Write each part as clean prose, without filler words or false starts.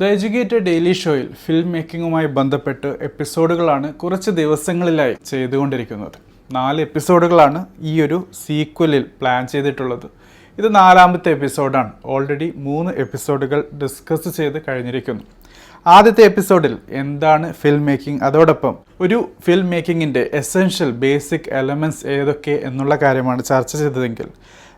The educated daily ഷോയിൽ film മേക്കിങ്ങുമായി ബന്ധപ്പെട്ട് എപ്പിസോഡുകളാണ് കുറച്ച് ദിവസങ്ങളിലായി ചെയ്തുകൊണ്ടിരിക്കുന്നത്. 4 എപ്പിസോഡുകളാണ് ഈ ഒരു സീക്വലിൽ പ്ലാൻ ചെയ്തിട്ടുള്ളത്. ഇത് 4ാമത്തെ എപ്പിസോഡാണ്. ഓൾറെഡി 3 എപ്പിസോഡുകൾ ഡിസ്കസ് ചെയ്ത് കഴിഞ്ഞിരിക്കുന്നു. ആദ്യത്തെ എപ്പിസോഡിൽ എന്താണ് ഫിലിം മേക്കിംഗ്, അതോടൊപ്പം ഒരു ഫിലിം മേക്കിങ്ങിൻ്റെ എസെൻഷ്യൽ ബേസിക് എലമെൻറ്റ്സ് ഏതൊക്കെ എന്നുള്ള കാര്യമാണ് ചർച്ച ചെയ്തതെങ്കിൽ,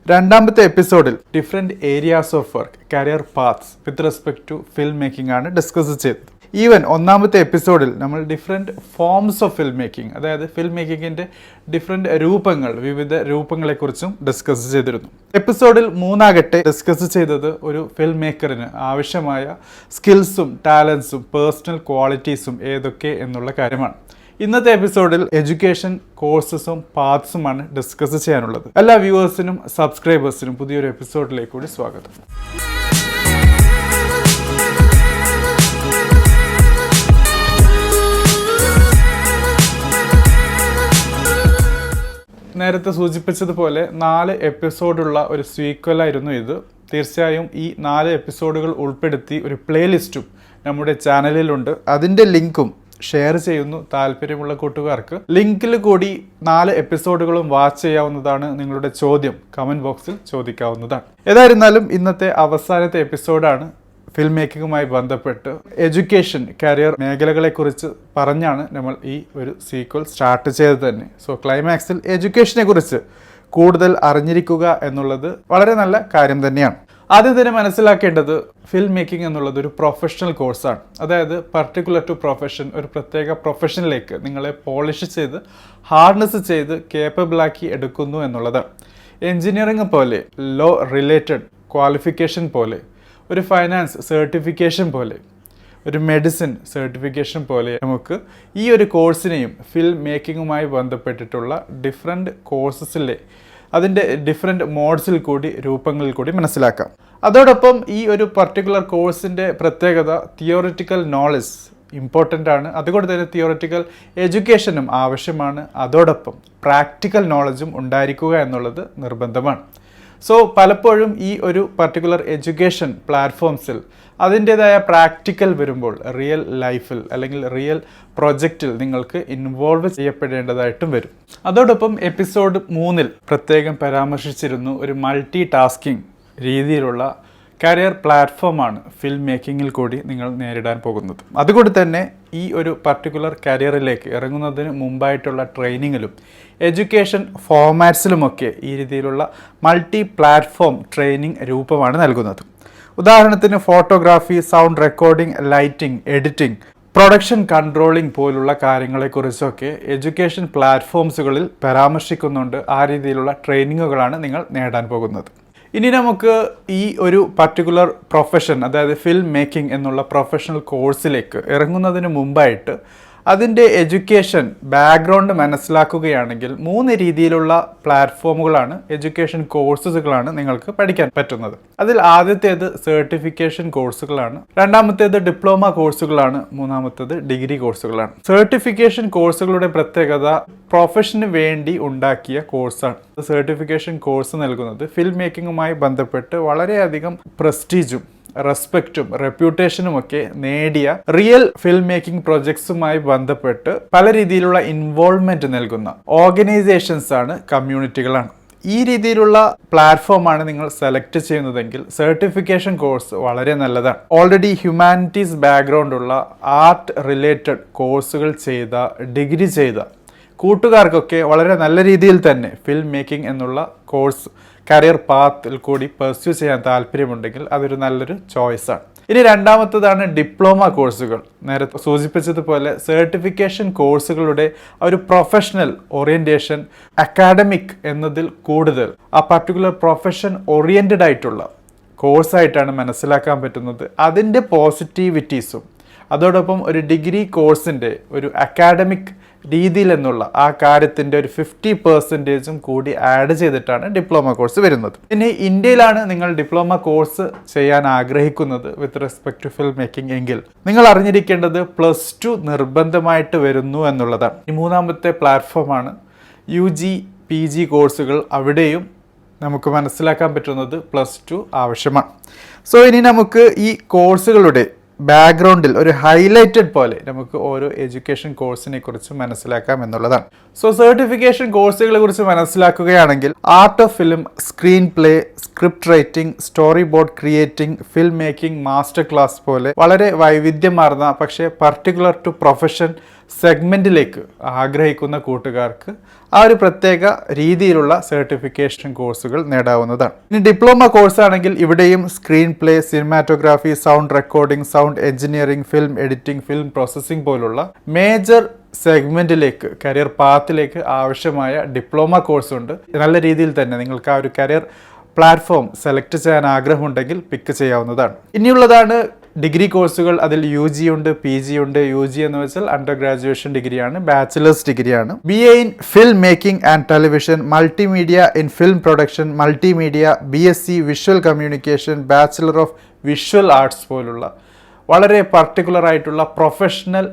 2ാമത്തെ എപ്പിസോഡിൽ different areas of work, career paths with respect to film making ആണ് ഡിസ്കസ് ചെയ്തത്. ഈവൻ 1ാമത്തെ എപ്പിസോഡിൽ നമ്മൾ different forms of film making, അതായത് ഫിലിം മേക്കിങ്ങിൻ്റെ ഡിഫറെൻറ്റ് രൂപങ്ങൾ, വിവിധ രൂപങ്ങളെക്കുറിച്ചും ഡിസ്കസ് ചെയ്തിരുന്നു. എപ്പിസോഡിൽ 3 ഡിസ്കസ് ചെയ്തത് ഒരു ഫിലിം മേക്കറിന് ആവശ്യമായ സ്കിൽസും ടാലൻസും പേഴ്സണൽ ക്വാളിറ്റീസും ഏതൊക്കെ എന്നുള്ള കാര്യമാണ്. ഇന്നത്തെ എപ്പിസോഡിൽ എഡ്യൂക്കേഷൻ കോഴ്സസും പാത്സുമാണ് ഡിസ്കസ് ചെയ്യാനുള്ളത്. എല്ലാ വ്യൂവേഴ്സിനും സബ്സ്ക്രൈബേഴ്സിനും പുതിയൊരു എപ്പിസോഡിലേക്ക് കൂടി സ്വാഗതം. നേരത്തെ സൂചിപ്പിച്ചതുപോലെ 4 എപ്പിസോഡുള്ള ഒരു സീക്വലായിരുന്നു ഇത്. തീർച്ചയായും ഈ 4 എപ്പിസോഡുകൾ ഉൾപ്പെടുത്തി ഒരു പ്ലേലിസ്റ്റും നമ്മുടെ ചാനലിലുണ്ട്. അതിൻ്റെ ലിങ്കും ഷെയർ ചെയ്യുന്നു. താല്പര്യമുള്ള കൂട്ടുകാർക്ക് ലിങ്കിൽ കൂടി 4 എപ്പിസോഡുകളും വാച്ച് ചെയ്യാവുന്നതാണ്. നിങ്ങളുടെ ചോദ്യം കമൻറ്റ് ബോക്സിൽ ചോദിക്കാവുന്നതാണ്. ഏതായിരുന്നാലും ഇന്നത്തെ അവസാനത്തെ എപ്പിസോഡാണ്. ഫിലിം മേക്കിങ്ങുമായി ബന്ധപ്പെട്ട് എഡ്യൂക്കേഷൻ, കരിയർ മേഖലകളെക്കുറിച്ച് പറഞ്ഞാണ് നമ്മൾ ഈ ഒരു സീക്വൽ സ്റ്റാർട്ട് ചെയ്തത് തന്നെ. സോ ക്ലൈമാക്സിൽ എഡ്യൂക്കേഷനെ കുറിച്ച് കൂടുതൽ അറിഞ്ഞിരിക്കുക എന്നുള്ളത് വളരെ നല്ല കാര്യം തന്നെയാണ്. ആദ്യം തന്നെ മനസ്സിലാക്കേണ്ടത് ഫിലിം മേക്കിംഗ് എന്നുള്ളത് ഒരു പ്രൊഫഷണൽ കോഴ്സാണ്. അതായത് പർട്ടിക്കുലർ ടു പ്രൊഫഷൻ, ഒരു പ്രത്യേക പ്രൊഫഷനിലേക്ക് നിങ്ങളെ പോളിഷ് ചെയ്ത് ഹാർനസ് ചെയ്ത് കേപ്പബിളാക്കി എടുക്കുന്നു എന്നുള്ളതാണ്. എൻജിനീയറിംഗ് പോലെ, ലോ റിലേറ്റഡ് ക്വാളിഫിക്കേഷൻ പോലെ, ഒരു ഫൈനാൻസ് സർട്ടിഫിക്കേഷൻ പോലെ, ഒരു മെഡിസിൻ സർട്ടിഫിക്കേഷൻ പോലെ നമുക്ക് ഈ ഒരു കോഴ്സിനെയും ഫിലിം മേക്കിങ്ങുമായി ബന്ധപ്പെട്ടിട്ടുള്ള ഡിഫറെൻറ്റ് കോഴ്സസിലെ അതിൻ്റെ ഡിഫറെൻറ്റ് മോഡ്സിൽ കൂടി, രൂപങ്ങളിൽ കൂടി മനസ്സിലാക്കാം. അതോടൊപ്പം ഈ ഒരു പർട്ടിക്കുലർ കോഴ്സിൻ്റെ പ്രത്യേകത തിയോറിറ്റിക്കൽ നോളജ് ഇമ്പോർട്ടൻ്റ് ആണ്. അതുകൊണ്ട് തന്നെ തിയോറിറ്റിക്കൽ എഡ്യൂക്കേഷനും ആവശ്യമാണ്. അതോടൊപ്പം പ്രാക്ടിക്കൽ നോളജും ഉണ്ടായിരിക്കുക എന്നുള്ളത് നിർബന്ധമാണ്. സോ പലപ്പോഴും ഈ ഒരു പർട്ടിക്കുലർ എഡ്യൂക്കേഷൻ പ്ലാറ്റ്ഫോംസിൽ അതിൻ്റേതായ പ്രാക്ടിക്കൽ വരുമ്പോൾ റിയൽ ലൈഫിൽ അല്ലെങ്കിൽ റിയൽ പ്രൊജക്റ്റിൽ നിങ്ങൾക്ക് ഇൻവോൾവ് ചെയ്യപ്പെടേണ്ടതായിട്ടും വരും. അതോടൊപ്പം എപ്പിസോഡ് 3 പ്രത്യേകം പരാമർശിച്ചിരുന്നു ഒരു മൾട്ടി ടാസ്കിങ് രീതിയിലുള്ള കരിയർ പ്ലാറ്റ്ഫോമാണ് ഫിലിം മേക്കിങ്ങിൽ കൂടി നിങ്ങൾ നേരിടാൻ പോകുന്നത്. അതുകൊണ്ട് തന്നെ ഈ ഒരു പർട്ടിക്കുലർ കരിയറിലേക്ക് ഇറങ്ങുന്നതിന് മുമ്പായിട്ടുള്ള ട്രെയിനിങ്ങിലും എഡ്യൂക്കേഷൻ ഫോർമാറ്റ്സിലുമൊക്കെ ഈ രീതിയിലുള്ള മൾട്ടി പ്ലാറ്റ്ഫോം ട്രെയിനിങ് രൂപമാണ് നൽകുന്നത്. ഉദാഹരണത്തിന് photography, sound recording, lighting, editing, production controlling പോലുള്ള കാര്യങ്ങളെക്കുറിച്ചൊക്കെ എഡ്യൂക്കേഷൻ പ്ലാറ്റ്ഫോംസുകളിൽ പരാമർശിക്കുന്നുണ്ട്. ആ രീതിയിലുള്ള ട്രെയിനിങ്ങുകളാണ് നിങ്ങൾ നേടാൻ പോകുന്നത്. ഇനി നമുക്ക് ഈ ഒരു പർട്ടിക്കുലർ പ്രൊഫഷൻ, അതായത് ഫിലിം മേക്കിംഗ് എന്നുള്ള പ്രൊഫഷണൽ കോഴ്സിലേക്ക് ഇറങ്ങുന്നതിന് മുമ്പായിട്ട് അതിൻ്റെ എഡ്യൂക്കേഷൻ ബാക്ക്ഗ്രൗണ്ട് മനസ്സിലാക്കുകയാണെങ്കിൽ 3 രീതിയിലുള്ള പ്ലാറ്റ്ഫോമുകളാണ്, എഡ്യൂക്കേഷൻ കോഴ്സുകളാണ് നിങ്ങൾക്ക് പഠിക്കാൻ പറ്റുന്നത്. അതിൽ ആദ്യത്തേത് സർട്ടിഫിക്കേഷൻ കോഴ്സുകളാണ്, 2ാമത്തേത് ഡിപ്ലോമ കോഴ്സുകളാണ്, 3ാമത്തേത് ഡിഗ്രി കോഴ്സുകളാണ്. സർട്ടിഫിക്കേഷൻ കോഴ്സുകളുടെ പ്രത്യേകത പ്രൊഫഷന് വേണ്ടി ഉണ്ടാക്കിയ കോഴ്സാണ്. സർട്ടിഫിക്കേഷൻ കോഴ്സ് നൽകുന്നത് ഫിലിം മേക്കിങ്ങുമായി ബന്ധപ്പെട്ട് വളരെയധികം പ്രസ്റ്റീജും റെസ്പെക്റ്റും റെപ്യൂട്ടേഷനുമൊക്കെ നേടിയ റിയൽ ഫിലിം മേക്കിംഗ് പ്രൊജക്ട്സുമായി ബന്ധപ്പെട്ട് പല രീതിയിലുള്ള ഇൻവോൾവ്മെന്റ് നൽകുന്ന ഓർഗനൈസേഷൻസ് ആണ്, കമ്മ്യൂണിറ്റികളാണ്. ഈ രീതിയിലുള്ള പ്ലാറ്റ്ഫോമാണ് നിങ്ങൾ സെലക്ട് ചെയ്യുന്നതെങ്കിൽ സർട്ടിഫിക്കേഷൻ കോഴ്സ് വളരെ നല്ലതാണ്. ഓൾറെഡി ഹ്യൂമാനിറ്റീസ് ബാക്ക്ഗ്രൗണ്ട് ഉള്ള ആർട്ട് റിലേറ്റഡ് കോഴ്സുകൾ ചെയ്ത, ഡിഗ്രി ചെയ്ത കൂട്ടുകാർക്കൊക്കെ വളരെ നല്ല രീതിയിൽ തന്നെ ഫിലിം മേക്കിംഗ് എന്നുള്ള കോഴ്സ് കരിയർ പാത്തിൽ കൂടി പെർസ്യൂ ചെയ്യാൻ താല്പര്യമുണ്ടെങ്കിൽ അതൊരു നല്ലൊരു ചോയ്സാണ്. ഇനി 2ാമത്തേതാണ് ഡിപ്ലോമ കോഴ്സുകൾ. നേരത്തെ സൂചിപ്പിച്ചതുപോലെ സർട്ടിഫിക്കേഷൻ കോഴ്സുകളുടെ ഒരു പ്രൊഫഷണൽ ഓറിയൻറ്റേഷൻ, അക്കാഡമിക് എന്നതിൽ കൂടുതൽ ആ പർട്ടിക്കുലർ പ്രൊഫഷൻ ഓറിയൻറ്റഡ് ആയിട്ടുള്ള കോഴ്സായിട്ടാണ് മനസ്സിലാക്കാൻ പറ്റുന്നത്. അതിൻ്റെ പോസിറ്റിവിറ്റീസും അതോടൊപ്പം ഒരു ഡിഗ്രി കോഴ്സിൻ്റെ ഒരു അക്കാഡമിക് രീതിയിൽ എന്നുള്ള ആ കാര്യത്തിൻ്റെ ഒരു 50% കൂടി ആഡ് ചെയ്തിട്ടാണ് ഡിപ്ലോമ കോഴ്സ് വരുന്നത്. ഇനി ഇന്ത്യയിലാണ് നിങ്ങൾ ഡിപ്ലോമ കോഴ്സ് ചെയ്യാൻ ആഗ്രഹിക്കുന്നത് with respect to film making എങ്കിൽ നിങ്ങൾ അറിഞ്ഞിരിക്കേണ്ടത് +2 നിർബന്ധമായിട്ട് വരുന്നു എന്നുള്ളതാണ്. ഈ 3ാമത്തെ പ്ലാറ്റ്ഫോമാണ് UG PG കോഴ്സുകൾ. അവിടെയും നമുക്ക് മനസ്സിലാക്കാൻ പറ്റുന്നത് +2 ആവശ്യമാണ്. സോ ഇനി നമുക്ക് ഈ കോഴ്സുകളുടെ ബാക്ക്ഗ്രൗണ്ടിൽ ഒരു ഹൈലൈറ്റഡ് പോലെ നമുക്ക് ഓരോ എഡ്യൂക്കേഷൻ കോഴ്സിനെ കുറിച്ച് മനസ്സിലാക്കാം എന്നുള്ളതാണ്. സോ സർട്ടിഫിക്കേഷൻ കോഴ്സുകളെ കുറിച്ച് മനസ്സിലാക്കുകയാണെങ്കിൽ art of film, screenplay, script writing, storyboard creating, filmmaking, master class പോലെ വളരെ വൈവിധ്യമാർന്ന പക്ഷേ പർട്ടിക്കുലർ ടു പ്രൊഫഷൻ സെഗ്മെന്റിലേക്ക് ആഗ്രഹിക്കുന്ന കൂട്ടുകാർക്ക് ആ ഒരു പ്രത്യേക രീതിയിലുള്ള സർട്ടിഫിക്കേഷൻ കോഴ്സുകൾ നേടാവുന്നതാണ്. ഇനി ഡിപ്ലോമ കോഴ്സ് ആണെങ്കിൽ ഇവിടെയും screen play, cinematography, sound recording, sound engineering, film editing, film processing പോലുള്ള മേജർ സെഗ്മെന്റിലേക്ക്, കരിയർ പാത്തിലേക്ക് ആവശ്യമായ ഡിപ്ലോമ കോഴ്സ് ഉണ്ട്. നല്ല രീതിയിൽ തന്നെ നിങ്ങൾക്ക് ആ ഒരു കരിയർ പ്ലാറ്റ്ഫോം സെലക്ട് ചെയ്യാൻ ആഗ്രഹമുണ്ടെങ്കിൽ പിക്ക് ചെയ്യാവുന്നതാണ്. ഇനിയുള്ളതാണ് ഡിഗ്രി കോഴ്സുകൾ. അതിൽ യു ജി ഉണ്ട്, പി ജി ഉണ്ട്. യു ജി എന്ന് വെച്ചാൽ അണ്ടർ ഗ്രാജുവേഷൻ ഡിഗ്രിയാണ്, ബാച്ചിലേഴ്സ് ഡിഗ്രിയാണ്. BA in film making and television, multimedia in film production, multimedia, BSc visual communication, bachelor of visual arts പോലുള്ള വളരെ പർട്ടിക്കുലർ ആയിട്ടുള്ള പ്രൊഫഷണൽ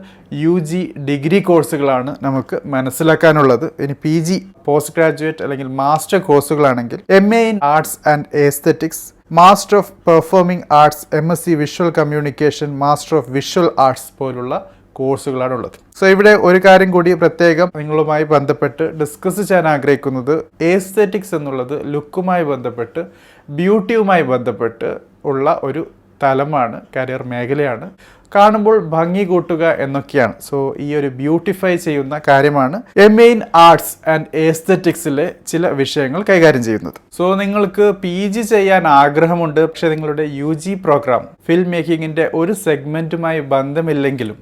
UG ഡിഗ്രി കോഴ്സുകളാണ് നമുക്ക് മനസ്സിലാക്കാനുള്ളത്. ഇനി PG പോസ്റ്റ് ഗ്രാജുവേറ്റ് അല്ലെങ്കിൽ മാസ്റ്റർ കോഴ്സുകളാണെങ്കിൽ MA in arts and aesthetics, master of performing arts, MSc visual communication, master of visual arts പോലുള്ള കോഴ്സുകളാണ് ഉള്ളത്. സോ ഇവിടെ ഒരു കാര്യം കൂടി പ്രത്യേകം നിങ്ങളുമായി ബന്ധപ്പെട്ട് ഡിസ്കസ് ചെയ്യാൻ ആഗ്രഹിക്കുന്നത്, എസ്തെറ്റിക്സ് എന്നുള്ളത് ലുക്കുമായി ബന്ധപ്പെട്ട്, ബ്യൂട്ടിയുമായി ബന്ധപ്പെട്ട് ഉള്ള ഒരു തലമാണ്, കരിയർ മേഖലയാണ്. കാണുമ്പോൾ ഭംഗി കൂട്ടുക എന്നൊക്കെയാണ്. സോ ഈ ഒരു ബ്യൂട്ടിഫൈ ചെയ്യുന്ന കാര്യമാണ് MA ഇൻ ആർട്സ് ആൻഡ് എസ്തെറ്റിക്സിലെ ചില വിഷയങ്ങൾ കൈകാര്യം ചെയ്യുന്നത്. സോ നിങ്ങൾക്ക് PG ചെയ്യാൻ ആഗ്രഹമുണ്ട്, പക്ഷെ നിങ്ങളുടെ UG പ്രോഗ്രാം ഫിൽം മേക്കിങ്ങിൻ്റെ ഒരു സെഗ്മെൻറ്റുമായി ബന്ധമില്ലെങ്കിലും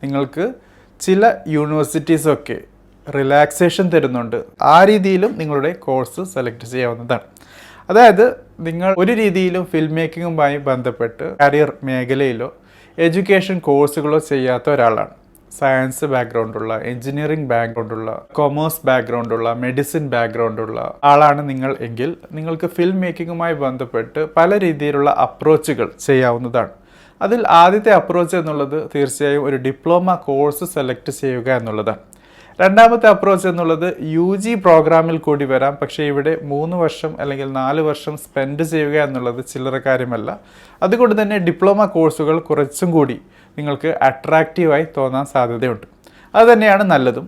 നിങ്ങൾക്ക് ചില യൂണിവേഴ്സിറ്റീസൊക്കെ റിലാക്സേഷൻ തരുന്നുണ്ട്. ആ രീതിയിലും നിങ്ങളുടെ കോഴ്സ് സെലക്ട് ചെയ്യാവുന്നതാണ്. അതായത് നിങ്ങൾ ഒരു രീതിയിലും ഫിൽം മേക്കിങ്ങുമായി ബന്ധപ്പെട്ട് കരിയർ മേഖലയിലോ എഡ്യൂക്കേഷൻ കോഴ്സുകളോ ചെയ്യാത്ത ഒരാളാണ്, സയൻസ് ബാക്ക്ഗ്രൗണ്ടുള്ള, എഞ്ചിനീയറിംഗ് ബാക്ക്ഗ്രൗണ്ടുള്ള, കൊമേഴ്സ് ബാക്ക്ഗ്രൗണ്ടുള്ള, മെഡിസിൻ ബാക്ക്ഗ്രൗണ്ടുള്ള ആളാണ് നിങ്ങൾ എങ്കിൽ നിങ്ങൾക്ക് ഫിൽം മേക്കിങ്ങുമായി ബന്ധപ്പെട്ട് പല രീതിയിലുള്ള അപ്രോച്ചുകൾ ചെയ്യാവുന്നതാണ്. അതിൽ ആദ്യത്തെ അപ്രോച്ച് എന്നുള്ളത് തീർച്ചയായും ഒരു ഡിപ്ലോമ കോഴ്സ് സെലക്ട് ചെയ്യുക എന്നുള്ളതാണ്. രണ്ടാമത്തെ അപ്രോച്ച് എന്നുള്ളത് UG പ്രോഗ്രാമിൽ കൂടി വരാം, പക്ഷേ ഇവിടെ 3 വർഷം അല്ലെങ്കിൽ 4 വർഷം സ്പെൻഡ് ചെയ്യുക എന്നുള്ളത് ചില്ലറ കാര്യമല്ല. അതുകൊണ്ട് തന്നെ ഡിപ്ലോമ കോഴ്സുകൾ കുറച്ചും കൂടി നിങ്ങൾക്ക് അട്രാക്റ്റീവായി തോന്നാൻ സാധ്യതയുണ്ട്. അതുതന്നെയാണ് നല്ലതും.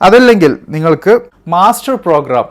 അതല്ലെങ്കിൽ നിങ്ങൾക്ക് മാസ്റ്റർ പ്രോഗ്രാം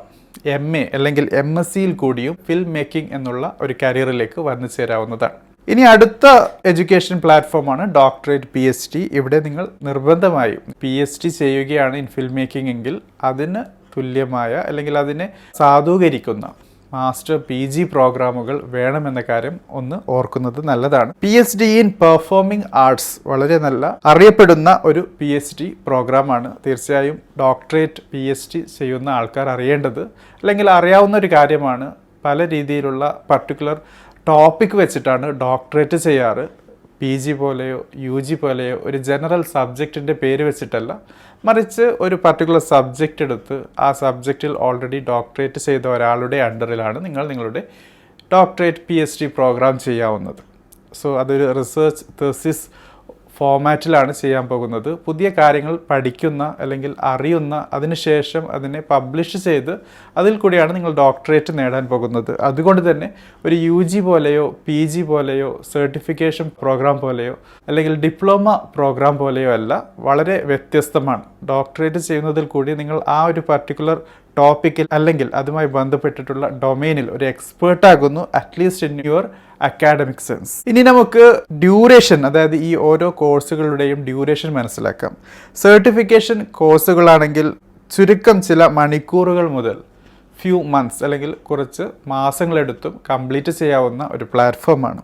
MA അല്ലെങ്കിൽ MScയിൽ കൂടിയും ഫിൽം മേക്കിംഗ് എന്നുള്ള ഒരു കരിയറിലേക്ക് വന്നു ചേരാവുന്നതാണ്. ഇനി അടുത്ത എഡ്യൂക്കേഷൻ പ്ലാറ്റ്ഫോമാണ് ഡോക്ടറേറ്റ് PhD. ഇവിടെ നിങ്ങൾ നിർബന്ധമായും PhD ചെയ്യുകയാണ് ഇൻ ഫിൽം മേക്കിംഗ് എങ്കിൽ അതിന് തുല്യമായ അല്ലെങ്കിൽ അതിനെ സാധൂകരിക്കുന്ന മാസ്റ്റർ PG പ്രോഗ്രാമുകൾ വേണമെന്ന കാര്യം ഒന്ന് ഓർക്കുന്നത് നല്ലതാണ്. PhD ഇൻ പെർഫോമിംഗ് ആർട്സ് വളരെ നല്ല അറിയപ്പെടുന്ന ഒരു PhD പ്രോഗ്രാമാണ്. തീർച്ചയായും ഡോക്ടറേറ്റ് PhD ചെയ്യുന്ന ആൾക്കാർ അറിയേണ്ടത് അല്ലെങ്കിൽ അറിയാവുന്ന ഒരു കാര്യമാണ്. പല രീതിയിലുള്ള പർട്ടിക്കുലർ ടോപ്പിക് വെച്ചിട്ടാണ് ഡോക്ടറേറ്റ് ചെയ്യാറ്. PG പോലെയോ UG പോലെയോ ഒരു ജനറൽ സബ്ജക്റ്റിൻ്റെ പേര് വെച്ചിട്ടല്ല, മറിച്ച് ഒരു പർട്ടിക്കുലർ സബ്ജക്റ്റ് എടുത്ത് ആ സബ്ജക്റ്റിൽ ഓൾറെഡി ഡോക്ടറേറ്റ് ചെയ്ത ഒരാളുടെ അണ്ടറിലാണ് നിങ്ങളുടെ ഡോക്ടറേറ്റ് PhD പ്രോഗ്രാം ചെയ്യാവുന്നത്. സോ അതൊരു റിസർച്ച് തെസിസ് ഫോമാറ്റിലാണ് ചെയ്യാൻ പോകുന്നത്. പുതിയ കാര്യങ്ങൾ പഠിക്കുന്ന അല്ലെങ്കിൽ അറിയുന്ന, അതിനുശേഷം അതിനെ പബ്ലിഷ് ചെയ്ത് അതിൽ കൂടിയാണ് നിങ്ങൾ ഡോക്ടറേറ്റ് നേടാൻ പോകുന്നത്. അതുകൊണ്ട് തന്നെ ഒരു UG പോലെയോ PG പോലെയോ സർട്ടിഫിക്കേഷൻ പ്രോഗ്രാം പോലെയോ അല്ലെങ്കിൽ ഡിപ്ലോമ പ്രോഗ്രാം പോലെയോ അല്ല, വളരെ വ്യത്യസ്തമാണ്. ഡോക്ടറേറ്റ് ചെയ്യുന്നതിൽ കൂടി നിങ്ങൾ ആ ഒരു പർട്ടിക്കുലർ ടോപ്പിക്കിൽ അല്ലെങ്കിൽ അതുമായി ബന്ധപ്പെട്ടിട്ടുള്ള ഡൊമൈനിൽ ഒരു എക്സ്പേർട്ട് ആകുന്നു, at least in your academic sense. ഇനി നമുക്ക് ഡ്യൂറേഷൻ, അതായത് ഈ ഓരോ കോഴ്സുകളുടെയും ഡ്യൂറേഷൻ മനസ്സിലാക്കാം. സർട്ടിഫിക്കേഷൻ കോഴ്സുകളാണെങ്കിൽ ചുരുക്കം ചില മണിക്കൂറുകൾ മുതൽ ഫ്യൂ മന്ത്സ് അല്ലെങ്കിൽ കുറച്ച് മാസങ്ങളെടുത്തും കംപ്ലീറ്റ് ചെയ്യാവുന്ന ഒരു പ്ലാറ്റ്ഫോമാണ്.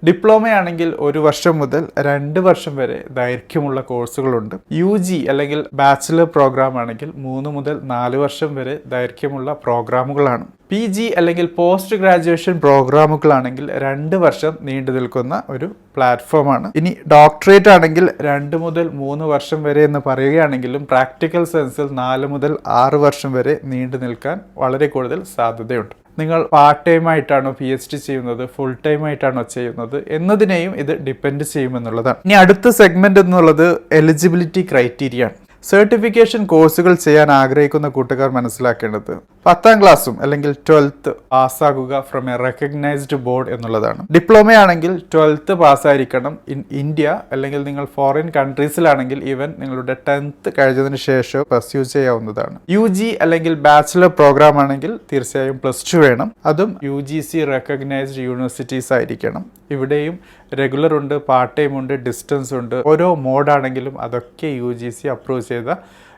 ഡിപ്ലോമയാണെങ്കിൽ 1 വർഷം മുതൽ 2 വർഷം വരെ ദൈർഘ്യമുള്ള കോഴ്സുകളുണ്ട്. UG അല്ലെങ്കിൽ ബാച്ചിലർ പ്രോഗ്രാം ആണെങ്കിൽ 3 മുതൽ 4 വർഷം വരെ ദൈർഘ്യമുള്ള പ്രോഗ്രാമുകളാണ്. PG അല്ലെങ്കിൽ പോസ്റ്റ് ഗ്രാജുവേഷൻ പ്രോഗ്രാമുകളാണെങ്കിൽ 2 വർഷം നീണ്ടു നിൽക്കുന്ന ഒരു പ്ലാറ്റ്ഫോമാണ്. ഇനി ഡോക്ടറേറ്റ് ആണെങ്കിൽ 2 മുതൽ 3 വർഷം വരെ എന്ന് പറയുകയാണെങ്കിലും പ്രാക്ടിക്കൽ സെൻസിൽ 4 മുതൽ 6 വർഷം വരെ നീണ്ടു നിൽക്കാൻ വളരെ കൂടുതൽ സാധ്യതയുണ്ട്. നിങ്ങൾ പാർട്ട് ടൈം ആയിട്ടാണോ PhD ചെയ്യുന്നത്, ഫുൾ ടൈം ആയിട്ടാണോ ചെയ്യുന്നത് എന്നതിനെയും ഇത് ഡിപ്പെൻഡ് ചെയ്യുമെന്നുള്ളതാണ്. ഇനി അടുത്ത സെഗ്മെന്റ് എന്നുള്ളത് എലിജിബിലിറ്റി ക്രൈറ്റീരിയ ആണ്. സർട്ടിഫിക്കേഷൻ കോഴ്സുകൾ ചെയ്യാൻ ആഗ്രഹിക്കുന്ന കൂട്ടുകാർ മനസ്സിലാക്കേണ്ടത് 10ാം ക്ലാസ്സും അല്ലെങ്കിൽ 12th പാസ്സാകുക ഫ്രം എ റെക്കഗ്നൈസ്ഡ് ബോർഡ് എന്നുള്ളതാണ്. ഡിപ്ലോമ ആണെങ്കിൽ 12th പാസ്സായിരിക്കണം ഇൻ ഇന്ത്യ, അല്ലെങ്കിൽ നിങ്ങൾ ഫോറിൻ കൺട്രീസിലാണെങ്കിൽ ഈവൻ നിങ്ങളുടെ 10th കഴിഞ്ഞതിന് ശേഷം പർസ്യൂ ചെയ്യാവുന്നതാണ്. UG അല്ലെങ്കിൽ ബാച്ചിലർ പ്രോഗ്രാം ആണെങ്കിൽ തീർച്ചയായും +2 വേണം. അതും UGC റെക്കഗ്നൈസ്ഡ് യൂണിവേഴ്സിറ്റീസ് ആയിരിക്കണം. ഇവിടെയും റെഗുലർ ഉണ്ട്, പാർട്ട് ടൈം ഉണ്ട്, ഡിസ്റ്റൻസ് ഉണ്ട്. ഓരോ മോഡാണെങ്കിലും അതൊക്കെ UGC അപ്രൂവ് ചെയ്ത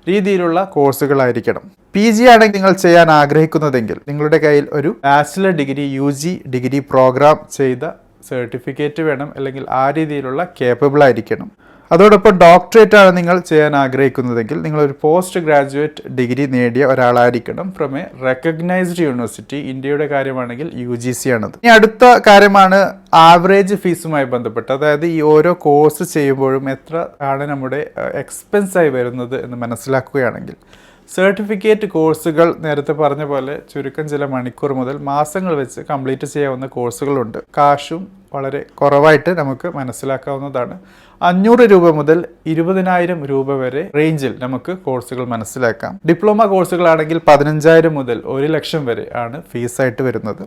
രീതിയിലുള്ള കോഴ്സുകളായിരിക്കണം. PG ആണെങ്കിൽ നിങ്ങൾ ചെയ്യാൻ ആഗ്രഹിക്കുന്നതെങ്കിൽ നിങ്ങളുടെ കയ്യിൽ ഒരു bachelor degree UG degree program ചെയ്ത സർട്ടിഫിക്കറ്റ് വേണം, അല്ലെങ്കിൽ ആ രീതിയിലുള്ള കേപ്പബിൾ ആയിരിക്കണം. അതോടൊപ്പം ഡോക്ടറേറ്റ് ആണ് നിങ്ങൾ ചെയ്യാൻ ആഗ്രഹിക്കുന്നതെങ്കിൽ നിങ്ങളൊരു പോസ്റ്റ് ഗ്രാജുവേറ്റ് ഡിഗ്രി നേടിയ ഒരാളായിരിക്കണം ഫ്രം എ റെക്കഗ്നൈസ്ഡ് യൂണിവേഴ്സിറ്റി. ഇന്ത്യയുടെ കാര്യമാണെങ്കിൽ UGC ആണത്. ഇനി അടുത്ത കാര്യമാണ് ആവറേജ് ഫീസുമായി ബന്ധപ്പെട്ട്, അതായത് ഈ ഓരോ കോഴ്സ് ചെയ്യുമ്പോഴും എത്ര ആണ് നമ്മുടെ എക്സ്പെൻസ് ആയി വരുന്നത് എന്ന് മനസ്സിലാക്കുകയാണെങ്കിൽ, സർട്ടിഫിക്കറ്റ് കോഴ്സുകൾ നേരത്തെ പറഞ്ഞ പോലെ ചുരുക്കം ചില മണിക്കൂർ മുതൽ മാസങ്ങൾ വെച്ച് കംപ്ലീറ്റ് ചെയ്യാവുന്ന കോഴ്സുകളുണ്ട്. കാശും വളരെ കുറവായിട്ട് നമുക്ക് മനസ്സിലാക്കാവുന്നതാണ്. 500 രൂപ മുതൽ 20,000 രൂപ വരെ റേഞ്ചിൽ നമുക്ക് കോഴ്സുകൾ മനസ്സിലാക്കാം. ഡിപ്ലോമ കോഴ്സുകളാണെങ്കിൽ 15,000 മുതൽ 1 ലക്ഷം വരെ ആണ് ഫീസായിട്ട് വരുന്നത്.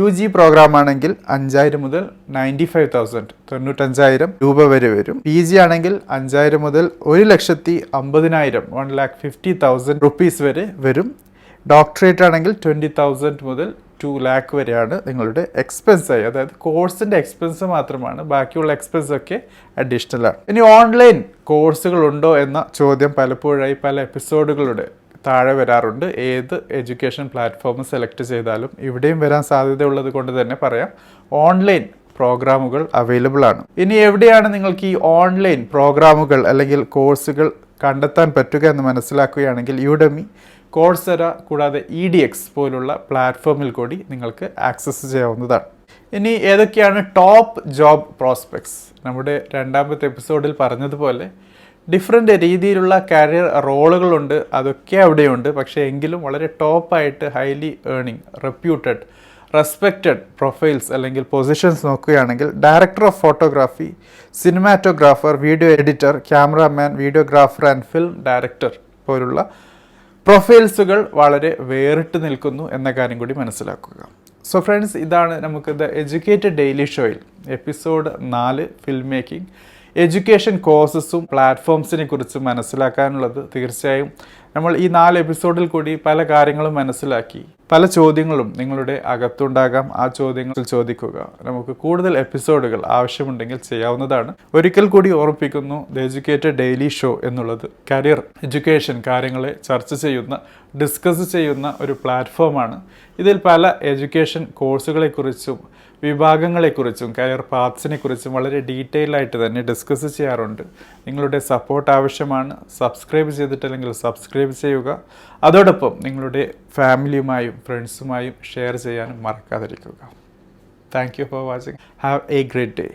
UG പ്രോഗ്രാം ആണെങ്കിൽ 5,000 മുതൽ 95,000 95,000 രൂപ വരെ വരും. PG ആണെങ്കിൽ 5,000 മുതൽ 1,50,000 1,50,000 റുപ്പീസ് വരെ വരും. ഡോക്ടറേറ്റ് ആണെങ്കിൽ 20,000 മുതൽ 2 lakh വരെയാണ് നിങ്ങളുടെ എക്സ്പെൻസായി, അതായത് കോഴ്സിൻ്റെ എക്സ്പെൻസ് മാത്രമാണ്, ബാക്കിയുള്ള എക്സ്പെൻസ് ഒക്കെ അഡീഷണൽ ആണ്. ഇനി ഓൺലൈൻ കോഴ്സുകൾ ഉണ്ടോ എന്ന ചോദ്യം പലപ്പോഴായി പല എപ്പിസോഡുകളുടെ താഴെ വരാറുണ്ട്. ഏത് എഡ്യൂക്കേഷൻ പ്ലാറ്റ്ഫോം സെലക്ട് ചെയ്താലും ഇവിടെയും വരാൻ സാധ്യതയുള്ളത് കൊണ്ട് തന്നെ പറയാം, ഓൺലൈൻ പ്രോഗ്രാമുകൾ അവൈലബിൾ ആണ്. ഇനി എവിടെയാണ് നിങ്ങൾക്ക് ഈ ഓൺലൈൻ പ്രോഗ്രാമുകൾ അല്ലെങ്കിൽ കോഴ്സുകൾ കണ്ടെത്താൻ പറ്റുക എന്ന് മനസ്സിലാക്കുകയാണെങ്കിൽ യുഡെമി, കോഴ്സെറ കൂടാതെ EDX പോലുള്ള പ്ലാറ്റ്ഫോമിൽ കൂടി നിങ്ങൾക്ക് ആക്സസ് ചെയ്യാവുന്നതാണ്. ഇനി ഏതൊക്കെയാണ് ടോപ്പ് ജോബ് പ്രോസ്പെക്ട്സ്? നമ്മുടെ 2ാമത്തെ എപ്പിസോഡിൽ പറഞ്ഞതുപോലെ ഡിഫറെൻ്റ് രീതിയിലുള്ള കരിയർ റോളുകളുണ്ട്, അതൊക്കെ അവിടെയുണ്ട്. പക്ഷേ എങ്കിലും വളരെ ടോപ്പായിട്ട് highly earning, reputed, respected profiles അല്ലെങ്കിൽ പൊസിഷൻസ് നോക്കുകയാണെങ്കിൽ director of photography, cinematographer, video editor, cameraman, videographer and film director പോലുള്ള പ്രൊഫൈൽസുകൾ വളരെ വേറിട്ട് നിൽക്കുന്നു എന്ന കാര്യം കൂടി മനസ്സിലാക്കുക. സോ ഫ്രണ്ട്സ്, ഇതാണ് നമുക്ക് ദ എഡ്യൂക്കേറ്റഡ് ഡെയിലി ഷോയിൽ എപ്പിസോഡ് 4 ഫിൽം മേക്കിംഗ്, എഡ്യൂക്കേഷൻ കോഴ്സസും പ്ലാറ്റ്ഫോംസിനെ കുറിച്ച് മനസ്സിലാക്കാനുള്ളത്. തീർച്ചയായും നമ്മൾ ഈ 4 എപ്പിസോഡിൽ കൂടി പല കാര്യങ്ങളും മനസ്സിലാക്കി. പല ചോദ്യങ്ങളും നിങ്ങളുടെ അകത്തുണ്ടാകാം, ആ ചോദ്യങ്ങൾ ചോദിക്കുക. നമുക്ക് കൂടുതൽ എപ്പിസോഡുകൾ ആവശ്യമുണ്ടെങ്കിൽ ചെയ്യാവുന്നതാണ്. ഒരിക്കൽ കൂടി ഓർമ്മിപ്പിക്കുന്നു, ദ എഡ്യൂക്കേറ്റഡ് ഡെയിലി ഷോ എന്നുള്ളത് കരിയർ എഡ്യൂക്കേഷൻ കാര്യങ്ങളെ ചർച്ച ചെയ്യുന്ന, ഡിസ്കസ് ചെയ്യുന്ന ഒരു പ്ലാറ്റ്ഫോമാണ്. ഇതിൽ പല എഡ്യൂക്കേഷൻ കോഴ്സുകളെക്കുറിച്ചും വിഭാഗങ്ങളെക്കുറിച്ചും കരിയർ പാത്സിനെ കുറിച്ചും വളരെ ഡീറ്റെയിൽ ആയിട്ട് തന്നെ ഡിസ്കസ് ചെയ്യാറുണ്ട്. നിങ്ങളുടെ സപ്പോർട്ട് ആവശ്യമാണ്. സബ്സ്ക്രൈബ് ചെയ്തിട്ടില്ലെങ്കിൽ സബ്സ്ക്രൈബ് ചെയ്യുക. അതോടൊപ്പം നിങ്ങളുടെ ഫാമിലിയുമായും ഫ്രണ്ട്സുമായും ഷെയർ ചെയ്യാനും മറക്കാതിരിക്കുക. Thank you for watching. Have A great day.